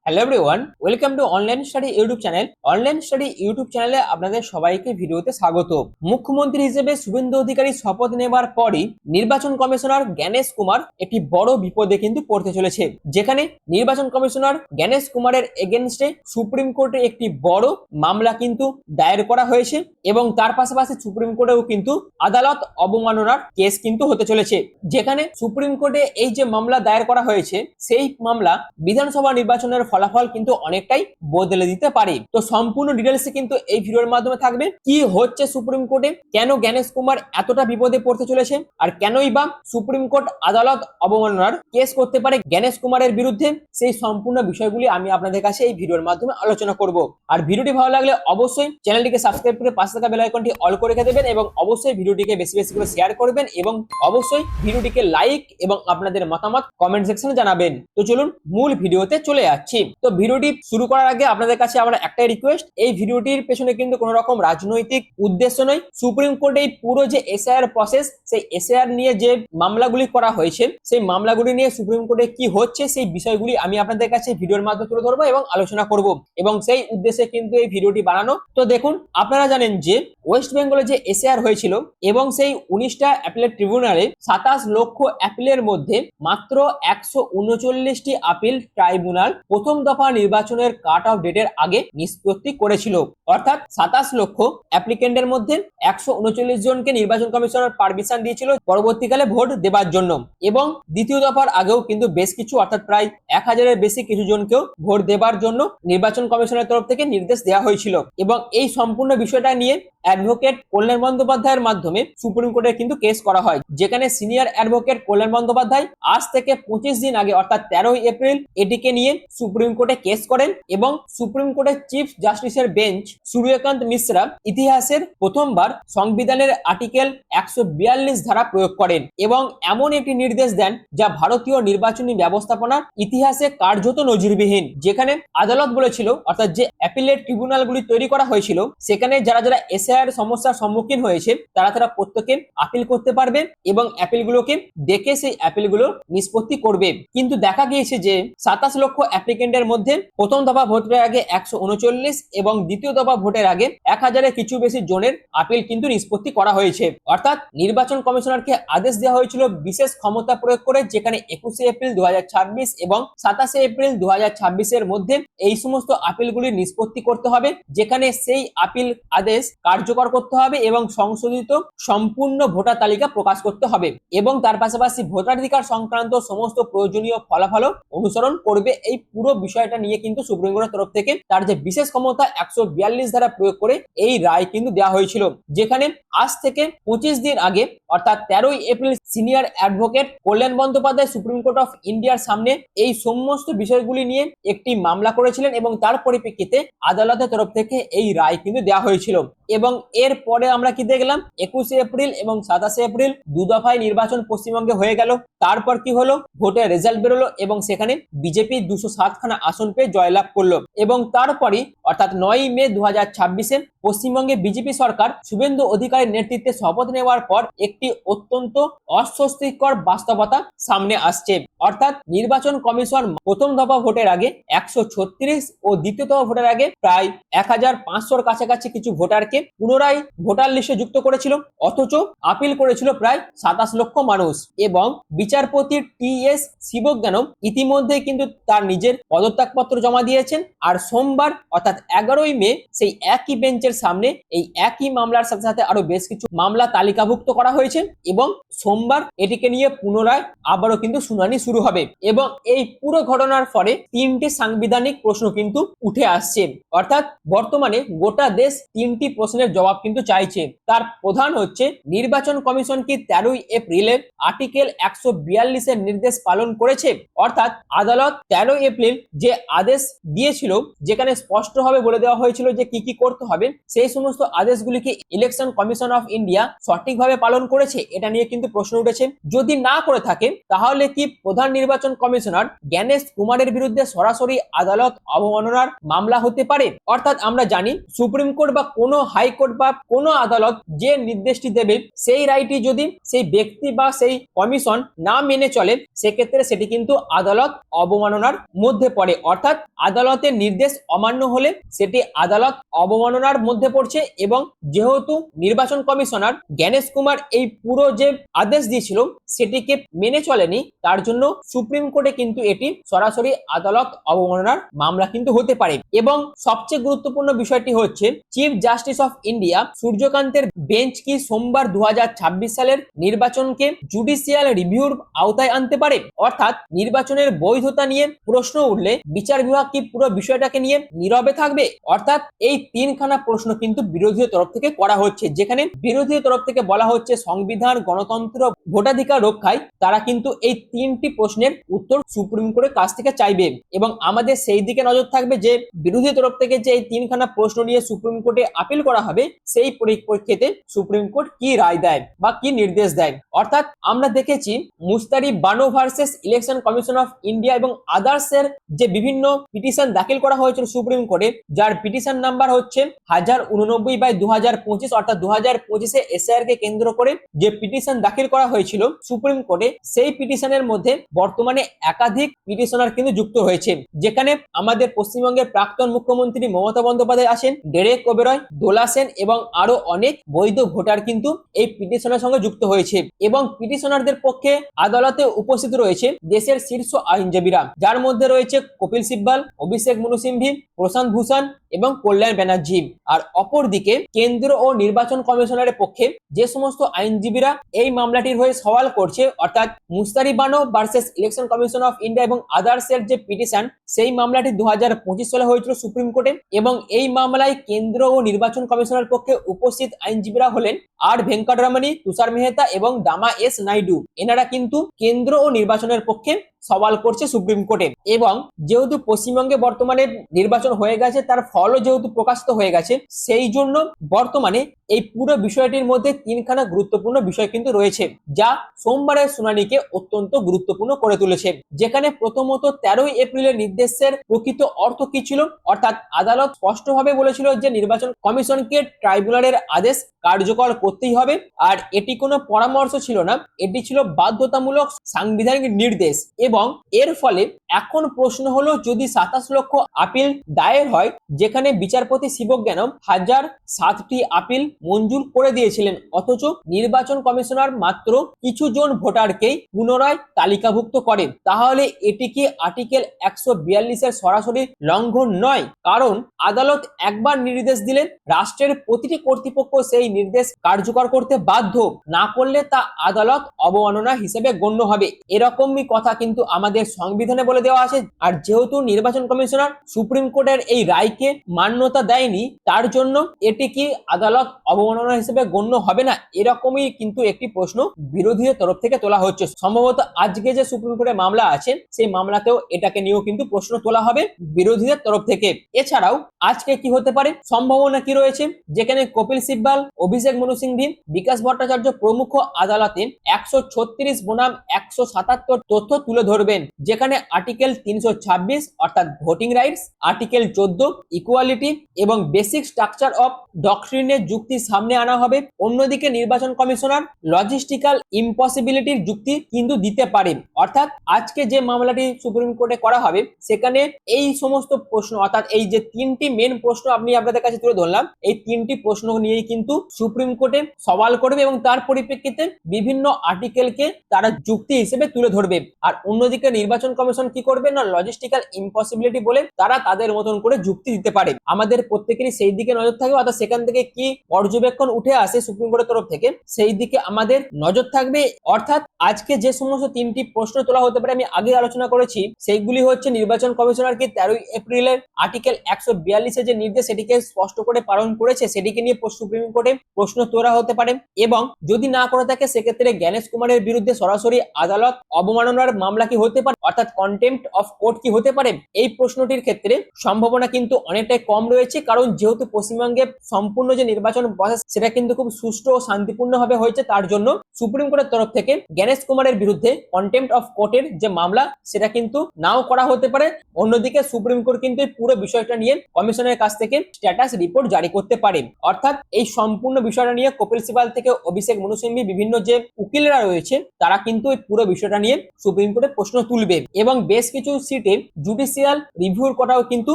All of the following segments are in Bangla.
Hello everyone, welcome to online study YouTube channel. Online study YouTube চ্যানেলে আপনাদের সবাইকে ভিডিওতে স্বাগত। মুখ্যমন্ত্রী হিসেবে শুভেন্দু অধিকারী শপথ নেবার পরই নির্বাচন কমিশনার জ্ঞানেশ কুমার একটি বড় বিপদে কিন্তু পড়তে চলেছে, যেখানে নির্বাচন কমিশনার জ্ঞানেশ কুমারের এগেনস্টে সুপ্রিম কোর্টে একটি বড় মামলা কিন্তু দায়ের করা হয়েছে এবং তার পাশাপাশি সুপ্রিম কোর্টেও কিন্তু আদালত অবমাননার কেস কিন্তু হতে চলেছে। যেখানে সুপ্রিম কোর্টে এই যে মামলা দায়ের করা হয়েছে, সেই মামলা বিধানসভা নির্বাচনের ফলাফল কিন্তু অনেকটাই বদলে দিতে পারে। তো সম্পূর্ণ ডিটেলস কিন্তু এই ভিডিওর মাধ্যমে থাকবে। কি হচ্ছে সুপ্রিম কোর্টে, কেন জ্ঞানেশ কুমার এতটা বিপদে পড়তে চলেছে, আর কেনই বা সুপ্রিম কোর্ট আদালত অবমাননার কেস করতে পারে জ্ঞানেশ কুমারের বিরুদ্ধে, সেই সম্পূর্ণ বিষয়গুলি আমি আপনাদের কাছে এই ভিডিওর মাধ্যমে আলোচনা করব। আর ভিডিওটি ভালো লাগলে অবশ্যই চ্যানেলটিকে সাবস্ক্রাইব করে পাশে থাকা বেল আইকনটি অল করে রেখে দেবেন এবং অবশ্যই ভিডিওটিকে বেশি বেশি করে শেয়ার করবেন এবং অবশ্যই ভিডিওটিকে লাইক এবং আপনাদের মতামত কমেন্ট সেকশনে জানাবেন। তো চলুন মূল ভিডিওতে চলে যাচ্ছি। তো ভিডিওটি শুরু করার আগে আপনাদের কাছে আমার একটাই রিকোয়েস্ট, এই ভিডিওটির পেছনে কিন্তু কোনো রকম রাজনৈতিক উদ্দেশ্য নয়। সুপ্রিম কোর্টে এই পুরো যে এসআইআর প্রসেস, সেই এসআইআর নিয়ে যে মামলাগুলি করা হয়েছে, সেই মামলাগুলি নিয়ে সুপ্রিম কোর্টে কি হচ্ছে সেই বিষয়গুলি আমি আপনাদের কাছে ভিডিওর মাধ্যমে তুলে ধরবো এবং আলোচনা করব, এবং সেই উদ্দেশ্যে কিন্তু এই ভিডিওটি বানানো। তো দেখুন, আপনারা জানেন যে ওয়েস্ট বেঙ্গলে যে এসআইআর হয়েছিল এবং সেই 19টা অ্যাপিলেট ট্রিব্যুনালে 27 লক্ষ অ্যাপিলের মধ্যে মাত্র 139টি আপিল ট্রাইব্যুনাল প্রথম দফা নির্বাচনের কাট অফ ডেটের আগে নিষ্পত্তি করেছিল। অর্থাৎ 27 লক্ষ অ্যাপ্লিকেন্টের মধ্যে 139 জনকে নির্বাচন কমিশনার পারমিশন দিয়েছিল পরবর্তীকালে ভোট দেবার জন্য, এবং দ্বিতীয় দফার আগেও কিন্তু বেশ কিছু, অর্থাৎ প্রায় 1000-এর বেশি কিছু জনকেও ভোট দেবার জন্য নির্বাচন কমিশনের তরফ থেকে নির্দেশ দেওয়া হয়েছিল। এবং এই সম্পূর্ণ বিষয়টা নিয়ে অ্যাডভোকেট কল্যাণ বন্দ্যোপাধ্যায়ের মাধ্যমে সুপ্রিম কোর্টে কিন্তু কেস করা হয়, যেখানে সিনিয়র অ্যাডভোকেট কল্যাণ বন্দ্যোপাধ্যায় আজ থেকে 25 দিন আগে অর্থাৎ 13ই এপ্রিল এটিকে নিয়ে সুপ্রিম কোর্টে কেস করেন এবং সুপ্রিম কোর্টের চিফ জাস্টিসের বেঞ্চ সূর্যকান্ত মিশ্রা ইতিহাসের প্রথমবার সংবিধানের আর্টিকেল 142 ধারা প্রয়োগ করেন এবং এমন একটি নির্দেশ দেন যা ভারতীয় নির্বাচনী ব্যবস্থাপনার ইতিহাসে কার্যত নজিরবিহীন। যেখানে আদালত বলেছিল, অর্থাৎ যে অ্যাপিলেট ট্রিব্যুনালগুলি তৈরি করা হয়েছিল, সেখানে যারা যারা এসআইআর সমস্যার সম্মুখীন হয়েছে তারা প্রত্যেকে আপিল করতে পারবে এবং অ্যাপিলগুলোকে দেখে সেই অ্যাপিলগুলো নিষ্পত্তি করবে। কিন্তু দেখা গিয়েছে যে 27 লক্ষ অ্যাপ্লিকেন্টের মধ্যে প্রথম দফা ভোটের আগে 139 এবং দ্বিতীয় দফা ভোটের আগে 1000-এর কিছু বেশি জনের আপিল কিন্তু নিষ্পত্তি করা হয়েছে। অর্থাৎ নির্বাচন কমিশনারকে আদেশ দেওয়া হয়েছিল বিশেষ ক্ষমতা প্রয়োগ করে, যেখানে 21 এপ্রিল 2026 এবং 27 এপ্রিল 2026-এর মধ্যে এই সমস্ত আপিলগুলি নিষ্পত্তি করতে হবে, যেখানে সেই আপিল আদেশ কার্যকর করতে হবে এবং সংশোধিত সম্পূর্ণ ভোটার তালিকা প্রকাশ করতে হবে, এবং তার পাশাপাশি ভোটাধিকার সংক্রান্ত সমস্ত প্রয়োজনীয় ফলাফল অনুসরণ করবে। এই পুরো বিষয়টা নিয়ে কিন্তু সুপ্রিম কোর্টের তরফ থেকে তার যে বিশেষ ক্ষমতা 142 ধারা প্রয়োগ করে এই রায় কিন্তু দেওয়া হয়েছিল। যেখানে আজ থেকে 25 দিন আগে অর্থাৎ 13ই April senior advocate Kalyan Bandyopadhyay supreme court of ইন্ডিয়ার সামনে এই সমস্ত বিষয়গুলি নিয়ে একটি মামলা করেছিলেন এবং তার পরিপ্রেক্ষিতে আদালতের তরফ থেকে এই রায় কিন্তু দেওয়া হয়েছিল। এবং এর পরে আমরা কি দেখলাম, 21 এপ্রিল এবং 27 এপ্রিল দু দফায় নির্বাচন পশ্চিমবঙ্গে হয়ে গেল। তারপর কি হলো, ভোটের রেজাল্ট বেরোলো এবং সেখানে বিজেপি 207খানা আসন পেয়ে জয়লাভ করলো। এবং তারপরই অর্থাৎ 9ই মে 2026-এ পশ্চিমবঙ্গে বিজেপি সরকার শুভেন্দু অধিকারীর নেতৃত্বে শপথ নেওয়ার পর একটি অত্যন্ত অস্বস্তিকর বাস্তবতা সামনে আসছে। অর্থাৎ নির্বাচন কমিশন প্রথম দফা ভোটের আগে 136 ও দ্বিতীয় দফা ভোটের আগে প্রায় 1500-র কাছাকাছি কিছু ভোটারকে পুনরায় ভোটার লিস্টে যুক্ত করেছিল, অথচ আপিল করেছিল প্রায় 27 লক্ষ মানুষ। এবং বিচারপতি টি.এস. শিবজ্ঞানম ইতিমধ্যে কিন্তু তার নিজের পদত্যাগপত্র জমা দিয়েছেন। আর সোমবার অর্থাৎ 11ই মে সেই একই বেঞ্চের সামনে এই একই মামলার সাথে সাথে আরো বেশ কিছু মামলা তালিকাভুক্ত করা হয়েছে এবং সোমবার এটিকে নিয়ে পুনরায় আবারও কিন্তু শুনানি শুরু হবে। এবং এই পুরো ঘটনার ফলে 3টি সাংবিধানিক প্রশ্ন কিন্তু উঠে আসছে। অর্থাৎ বর্তমানে গোটা দেশ 3টি প্রশ্নের জবাব কিন্তু চাইছে। তার প্রধান হচ্ছে, নির্বাচন কমিশন কি 13ই এপ্রিলের আর্টিকেল 142-এর নির্দেশ পালন করেছে? অর্থাৎ আদালত 13 এপ্রিল যে আদেশ দিয়েছিল, যেখানে স্পষ্টভাবে বলে দেওয়া হয়েছিল যে কি কি করতে হবে, সেই সমস্ত আদেশগুলিকে ইলেকশন কমিশন অফ ইন্ডিয়া সঠিকভাবে পালন করেছে? এটা নিয়ে কিন্তু প্রশ্ন উঠেছে। যদি না করে থাকে, তাহলে কি প্রধান নির্বাচন কমিশনার জ্ঞানেশ কুমারের বিরুদ্ধে সরাসরি আদালত অবমাননার মামলা হতে পারে? অর্থাৎ আমরা জানি সুপ্রিম কোর্ট বা কোনো হাইকোর্ট বা কোনো আদালত যে নির্দেশটি দেবে সেই রায়টি যদি সেই ব্যক্তি বা সেই কমিশন না মেনে চলে, সেক্ষেত্রে সেটি কিন্তু আদালত অবমাননার মধ্যে পড়ে। অর্থাৎ আদালতের নির্দেশ অমান্য হলে সেটি আদালত অবমাননার মধ্যে পড়ছে। এবং যেহেতু নির্বাচন কমিশনার জ্ঞানেশ কুমার এই পুরো যে আদেশ দিয়েছিল সেটিকে মেনে চলেনি, তার জন্য সুপ্রিম কোর্টে কিন্তু এটি সরাসরি আদালত অবমাননার মামলা কিন্তু হতে পারে। এবং সবচেয়ে গুরুত্বপূর্ণ বিষয়টি হচ্ছে চিফ জাস্টিস অফ ইন্ডিয়া সূর্যকান্তের বেঞ্চ কি সোমবার 2026 সালের নির্বাচনকে জুডিশিয়াল রিভিউর আওতায় আনতে পারে। অর্থাৎ নির্বাচনের বৈধতা নিয়ে প্রশ্ন উঠলে বিচার বিভাগ কি পুরো বিষয়টাকে নিয়ে নীরবে থাকবে? অর্থাৎ এই তিনখানা প্রশ্ন কিন্তু বিরোধীদের তরফ থেকে করা হচ্ছে, যেখানে বিরোধীদের তরফ থেকে বলা হচ্ছে সংবিধান, গণতন্ত্র, ভোটাধিকার রক্ষায় তারা কিন্তু এই তিনটি প্রশ্নের উত্তর সুপ্রিম কোর্টের কাছ থেকে চাইবে। এবং আমাদের সেই দিকে নজর থাকবে যে বিরোধী তরফ থেকে যে এই তিনখানা প্রশ্ন নিয়ে সুপ্রিম কোর্টে আপিল করা হবে সেই পরিপ্রেক্ষিতে সুপ্রিম কোর্ট কি রায় দেয় বা কি নির্দেশ দেয়। অর্থাৎ আমরা দেখেছি Mustari Bano versus election commission of India এবং আদার্স এর যে বিভিন্ন পিটিশন দাখিল করা হয়েছিল সুপ্রিম কোর্টে, যার পিটিশন নাম্বার হচ্ছে 1089/2025, অর্থাৎ 2025 এসআইআর কে কেন্দ্র করে যে পিটিশন দাখিল করা হয়েছিল সুপ্রিম কোর্টে, সেই পিটিশনের মধ্যে বর্তমানে একাধিক পিটিশনার কিন্তু যুক্ত হয়েছে, যেখানে আমাদের পশ্চিমবঙ্গের প্রাক্তন মুখ্যমন্ত্রী মমতা বন্দ্যোপাধ্যায় আছেন, ডেরেক ওবেরয়, দোলা সেন এবং আরো অনেক বৈধ ভোটার কিন্তু এই পিটিশনের সঙ্গে যুক্ত হয়েছে। এবং পিটিশনারদের পক্ষে আদালতে উপস্থিত রয়েছে দেশের শীর্ষ আইনজীবীরা, যার মধ্যে রয়েছে কপিল সিব্বাল, অভিষেক মনু সিংভি, প্রশান্ত ভূষণ এবং কল্যাণ ব্যানার্জি। আর অপরদিকে কেন্দ্র ও নির্বাচন কমিশনারের পক্ষে যে সমস্ত আইনজীবীরা এই মামলাটির হয়ে সওয়াল করছে, অর্থাৎ Mustari Bano versus election commission of India এবং আদার্স এর যে পিটিশন, সেই মামলাটি 2025 সালে হয়েছিল সুপ্রিম কোর্টে। এবং এই মামলায় কেন্দ্র ও নির্বাচন কমিশনের পক্ষে উপস্থিত আইনজীবীরা হলেন আর ভেঙ্কটরমণী, তুষার মেহতা এবং দামা এস নাইডু। এনারা কিন্তু কেন্দ্র ও নির্বাচনের পক্ষে সওয়াল করছে সুপ্রিম কোর্টে। এবং যেহেতু পশ্চিমবঙ্গে বর্তমানে নির্বাচন হয়ে গেছে, তার ফলও যেহেতু প্রকাশিত হয়ে গেছে, সেই জন্য বর্তমানে এই পুরো বিষয়টির মধ্যে তিনখানা গুরুত্বপূর্ণ বিষয় কিন্তু রয়েছে, যা সোমবারের শুনানিকে অত্যন্ত গুরুত্বপূর্ণ করে তুলেছে। যেখানে প্রথমত 13 এপ্রিলের নির্দেশের প্রকৃত অর্থ কি ছিল, অর্থাৎ আদালত স্পষ্টভাবে বলেছিল যে নির্বাচন কমিশনকে ট্রাইব্যুনালের আদেশ কার্যকর করতেই হবে, আর এটি কোনো পরামর্শ ছিল না, এটি ছিল বাধ্যতামূলক সাংবিধানিক নির্দেশ। এবং এর ফলে এখন প্রশ্ন হলো, যদি 27 লক্ষ আপিল দায়ের হয়, যেখানে বিচারপতি শিবজ্ঞানম 1007টি আপিল মঞ্জুর করে দিয়েছিলেন, অথচ নির্বাচন কমিশনার মাত্র কিছু জন ভোটারকেই পুনরায় তালিকাভুক্ত করেন, তাহলে এটি কি আর্টিকেল 142 এর সরাসরি লঙ্ঘন নয়? কারণ আদালত একবার নির্দেশ দিলেন, রাষ্ট্রের প্রতিটি কর্তৃপক্ষ সেই নির্দেশ কার্যকর করতে বাধ্য, না করলে তা আদালত অবমাননা হিসেবে গণ্য হবে। এরকমই কথা কিন্তু আমাদের সংবিধানে বলে দেওয়া আছে। আর যেহেতু নির্বাচন কমিশনার সুপ্রিম কোর্টের এই রায়কে মান্যতা দেয়নি, তার জন্য এটি কি আদালত অবমাননা হিসেবে গণ্য হবে না? এরকমই কিন্তু একটি প্রশ্ন বিরোধীদের তরফ থেকে তোলা হচ্ছে। সম্ভবত আজকে যে সুপ্রিম কোর্টের মামলা আছে, সেই মামলাতেও এটাকে নিয়েও কিন্তু প্রশ্ন তোলা হবে বিরোধীদের তরফ থেকে। এছাড়াও আজকে কি হতে পারে সম্ভাবনা কি রয়েছে, যেখানে কপিল সিব্বাল, অভিষেক মনু সিংভি, বিকাশ ভট্টাচার্য প্রমুখ আদালতে 136 বনাম 177 তথ্য তুলে ধরবেন, যেখানে আর্টিকেল 326 অর্থাৎ ভোটিং রাইটস, আর্টিকেল 14 ইকুয়ালিটি এবং বেসিক স্ট্রাকচার অফ ডক্ট্রিনের যুক্তি সামনে আনা হবে। অন্যদিকে নির্বাচন কমিশনার লজিস্টিক্যাল ইম্পসিবিলিটির যুক্তি কিন্তু দিতে পারে। অর্থাৎ আজকে যে মামলাটি সুপ্রিম কোর্টে করা হবে, সেখানে এই সমস্ত প্রশ্ন, অর্থাৎ এই যে তিনটি মেন প্রশ্ন আমি আপনাদের কাছে তুলে ধরলাম, এই তিনটি প্রশ্ন নিয়েই কিন্তু সুপ্রিম কোর্টে সওয়াল করবে এবং তার পরিপ্রেক্ষিতে বিভিন্ন আর্টিকেলকে তারা যুক্তি হিসেবে তুলে ধরবে। আর অন্যদিকে নির্বাচন কমিশন কি করবে না, লজিস্টিক্যাল ইম্পসিবিলিটি বলে তারা তাদের মতন করে যুক্তি দিতে পারে। আমাদের প্রত্যেকেরই সেই দিকে নজর থাকবে, অর্থাৎ সেখান থেকে কি পর্যবেক্ষণ উঠে আসে সুপ্রিম কোর্টের তরফ থেকে, সেই দিকে আমাদের নজর থাকবে। অর্থাৎ আজকে যে সমস্ত তিনটি প্রশ্ন তোলা হতে পারে আমি আগে আলোচনা করেছি, সেইগুলি হচ্ছে নির্বাচন কমিশনার কি 13 এপ্রিলের আর্টিকেল 142 যে নির্দেশ সেটিকে স্পষ্ট করে পালন করেছে, সেটিকে নিয়ে সুপ্রিম কোর্টে প্রশ্ন তোলা হতে পারে। এবং যদি না করে থাকে, সেক্ষেত্রে জ্ঞানেশ কুমারের বিরুদ্ধে সরাসরি আদালত অবমাননার মামলা কি হতে পারে, অর্থাৎ কন্টেম্পট অফ কোর্ট কি হতে পারে? এই প্রশ্নটির ক্ষেত্রে সম্ভাবনা কিন্তু অনেকটাই কম রয়েছে, কারণ যেহেতু পশ্চিমবঙ্গে সম্পূর্ণ যে নির্বাচন প্রসেস সেটা কিন্তু খুব সুষ্ঠু ও শান্তিপূর্ণ ভাবে হয়েছে, তার জন্য সুপ্রিম কোর্টের তরফ থেকে জ্ঞানেশ কুমারের বিরুদ্ধে কন্টেম্পট অফ কোর্টের যে মামলা সেটা কিন্তু নাও করা হতে পারে। অন্যদিকে সুপ্রিম কোর্ট কিন্তু এই পুরো বিষয়টা নিয়ে কমিশনের কাছ থেকে স্ট্যাটাস রিপোর্ট জারি করতে পারে। অর্থাৎ এই সম্পূর্ণ বিষয়টা নিয়ে কপিল সিবাল থেকে অভিষেক মনু সিংভি বিভিন্ন যে উকিলরা রয়েছে তারা কিন্তু এই পুরো বিষয়টা নিয়ে সুপ্রিম কোর্টে প্রশ্ন তুলবে, এবং বেশ কিছু সিটে জুডিশিয়াল রিভিউর কথাও কিন্তু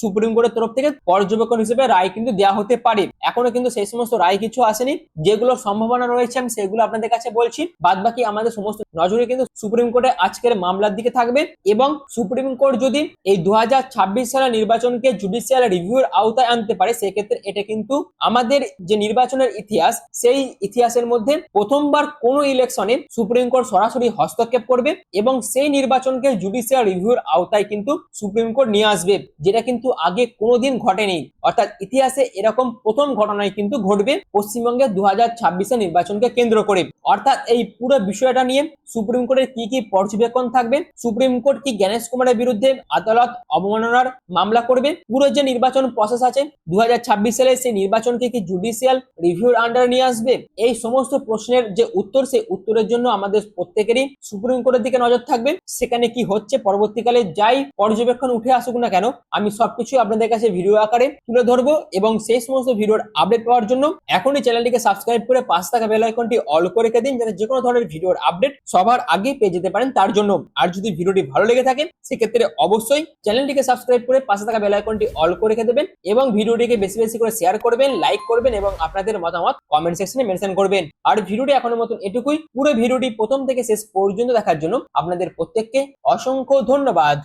সুপ্রিম কোর্টের তরফ থেকে পর্যবেক্ষণ হিসেবে রায় কিন্তু দেওয়া হতে পারে। এখনো কিন্তু সেই সমস্ত রায় কিছু আসেনি, যেগুলো সম্ভাবনা রয়েছে আমি সেগুলো আপনাদের কাছে বলছি। বাদ বাকি আমাদের সমস্ত নজরে কিন্তু সুপ্রিম কোর্টে আজকের মামলার দিকে থাকবে, এবং সুপ্রিম কোর্ট যদি এই 2026 সালের নির্বাচনকে জুডিশিয়াল রিভিউর আওতায় আনতে পারে, সেক্ষেত্রে এটা কিন্তু আমাদের যে নির্বাচনের ইতিহাস সেই ইতিহাসের মধ্যে প্রথমবার কোন ইলেকশনে সুপ্রিম কোর্ট সরাসরি হস্তক্ষেপ করবে এবং সেই নির্বাচনকে জুডিশিয়াল রিভিউর আওতায় কিন্তু সুপ্রিম কোর্ট নিয়ে আসবে, যেটা কিন্তু আগে কোনোদিন ঘটেনি। অর্থাৎ ইতিহাসে এরকম প্রথম ঘটনায় কিন্তু ঘটবে পশ্চিমবঙ্গে 2026 নির্বাচনকে কেন্দ্র করে। অর্থাৎ এই পুরো বিষয়টা নিয়ে সুপ্রিম কোর্টের কি কি পর্যবেক্ষণ থাকবে, সুপ্রিম কোর্ট কি জ্ঞানেশ কুমারের বিরুদ্ধে আদালত অবমাননার মামলা করবে, পুরো যে নির্বাচন প্রসেস আছে 2026 সালে সেই নির্বাচনকে কি জুডিশিয়াল রিভিউর আন্ডারে নিয়ে আসবে, এই সমস্ত প্রশ্নের যে উত্তর সেই উত্তরের জন্য আমাদের প্রত্যেকেরই সুপ্রিম কোর্টের দিকে নজর থাকবে। সেখানে কি হচ্ছে পরবর্তীকালে যাই পর্যবেক্ষণ উঠে আসুক না কেন, আমি সবকিছু আপনাদের কাছে ভিডিও আকারে তুলে ধরবো, এবং সেই সমস্ত ভিডিওর আপডেট পাওয়ার জন্য এখনই চ্যানেলটিকে সাবস্ক্রাইব করে পাশে থাকা বেল আইকনটি অল করে রেখে দিন, যাতে যে কোনো ধরনের ভিডিওর আপডেট সবার আগে পেয়ে যেতে পারেন তার জন্য। আর যদি ভিডিওটি ভালো লেগে থাকে সেক্ষেত্রে অবশ্যই চ্যানেলটিকে সাবস্ক্রাইব করে পাশে থাকা বেল আইকনটি অল করে রেখে দেবেন, এবং ভিডিওটিকে বেশি বেশি করে শেয়ার করবেন, লাইক করবেন, এবং আপনাদের মতামত কমেন্ট সেকশনে মেনশন করবেন। আর ভিডিওটি এখনের মতন এটুকুই। পুরো ভিডিওটি প্রথম থেকে শেষ পর্যন্ত দেখার জন্য আপনাদের প্রত্যেককে অসংখ্য ধন্যবাদ।